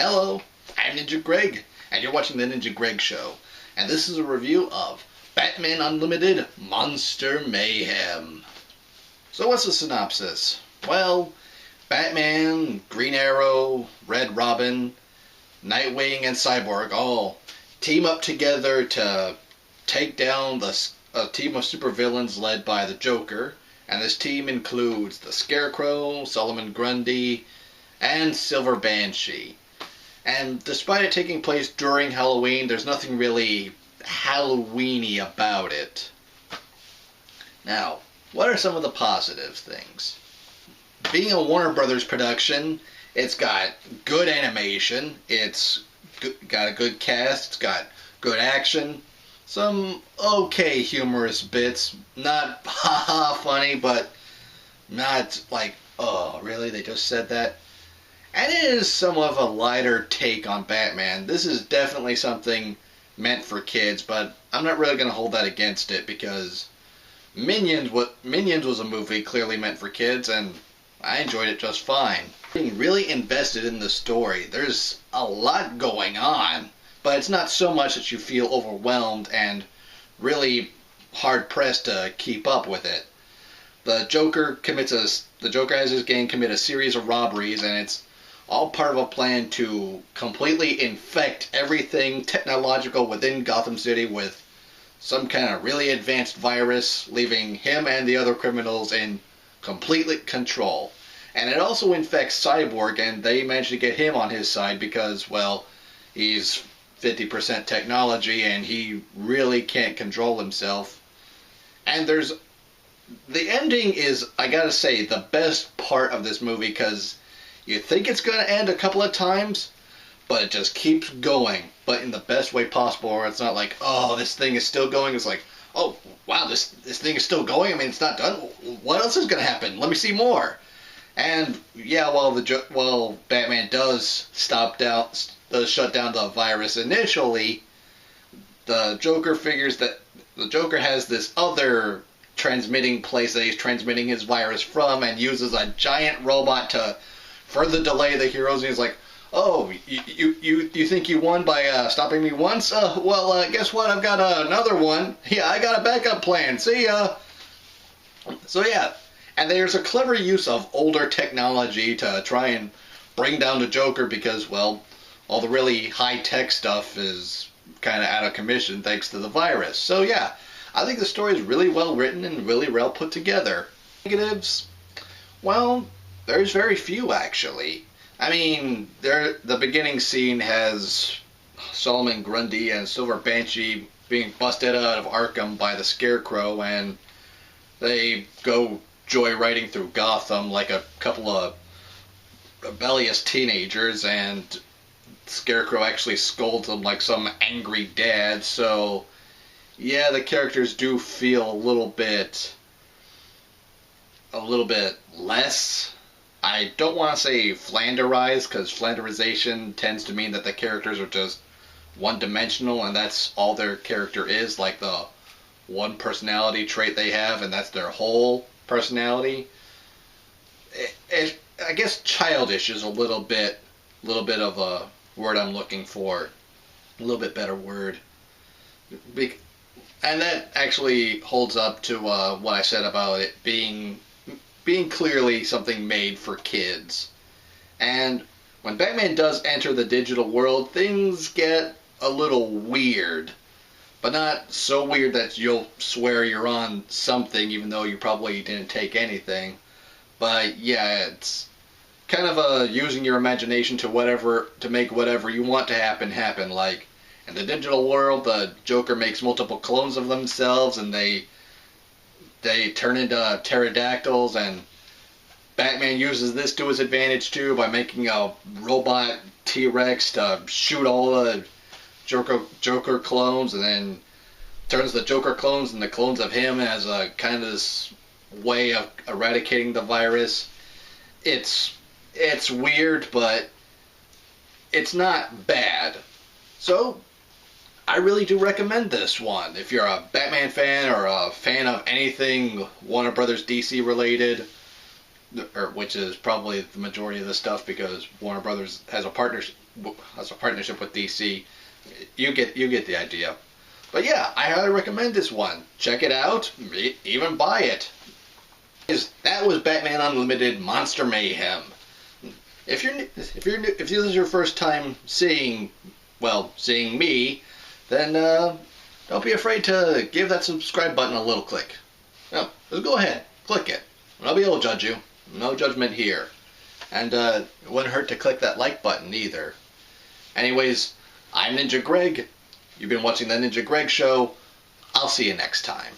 Hello, I'm Ninja Greg, and you're watching The Ninja Greg Show. And this is a review of Batman Unlimited Monster Mayhem. So what's the synopsis? Well, Batman, Green Arrow, Red Robin, Nightwing, and Cyborg all team up together to take down a team of supervillains led by the Joker. And this team includes the Scarecrow, Solomon Grundy, and Silver Banshee. And despite it taking place during Halloween, there's nothing really Halloween-y about it. Now, what are some of the positive things? Being a Warner Brothers production, it's got good animation, it's got a good cast, it's got good action, some okay humorous bits, not haha funny, but not like, oh, really, they just said that? And it is somewhat of a lighter take on Batman. This is definitely something meant for kids, but I'm not really going to hold that against it because Minions was a movie clearly meant for kids, and I enjoyed it just fine. Being really invested in the story. There's a lot going on, but it's not so much that you feel overwhelmed and really hard-pressed to keep up with it. The Joker has his gang commit a series of robberies, and it's all part of a plan to completely infect everything technological within Gotham City with some kind of really advanced virus, leaving him and the other criminals in complete control. And it also infects Cyborg, and they manage to get him on his side because, well, he's 50% technology and he really can't control himself. And the ending is, I gotta say, the best part of this movie because you think it's going to end a couple of times, but it just keeps going, but in the best way possible, where it's not like, oh, this thing is still going. It's like, oh, wow, this thing is still going. I mean, it's not done. What else is going to happen? Let me see more. And yeah, while Batman does shut down the virus initially, the Joker figures that the Joker has this other transmitting place that he's transmitting his virus from, and uses a giant robot to further delay the heroes. And he's like, oh, you think you won by stopping me once? Well, guess what? I've got another one. Yeah, I got a backup plan. See ya. So yeah, and there's a clever use of older technology to try and bring down the Joker because, well, all the really high-tech stuff is kind of out of commission thanks to the virus. So yeah, I think the story is really well written and really well put together. Negatives? Well, there's very few, actually. I mean, the beginning scene has Solomon Grundy and Silver Banshee being busted out of Arkham by the Scarecrow, and they go joyriding through Gotham like a couple of rebellious teenagers, and Scarecrow actually scolds them like some angry dad. So yeah, the characters do feel a little bit less, I don't want to say flanderized, because flanderization tends to mean that the characters are just one-dimensional and that's all their character is, like the one personality trait they have and that's their whole personality. I guess childish is a little bit of a word I'm looking for. A little bit better word. And that actually holds up to what I said about it being clearly something made for kids. And when Batman does enter the digital world, things get a little weird. But not so weird that you'll swear you're on something even though you probably didn't take anything. But yeah, it's kind of using your imagination to make whatever you want to happen. Like in the digital world, the Joker makes multiple clones of themselves and they turn into pterodactyls, and Batman uses this to his advantage too by making a robot T-Rex to shoot all the Joker clones, and then turns the Joker clones into clones of him as a kind of this way of eradicating the virus. It's weird, but it's not bad. So I really do recommend this one. If you're a Batman fan or a fan of anything Warner Brothers DC related, which is probably the majority of the stuff because Warner Brothers has a as a partnership with DC. You get the idea. But yeah, I highly recommend this one. Check it out, even buy it. That was Batman Unlimited Monster Mayhem. If this is your first time seeing me, then don't be afraid to give that subscribe button a little click. No, just go ahead, click it. Nobody will judge you. No judgment here. And it wouldn't hurt to click that like button either. Anyways, I'm Ninja Greg. You've been watching the Ninja Greg Show. I'll see you next time.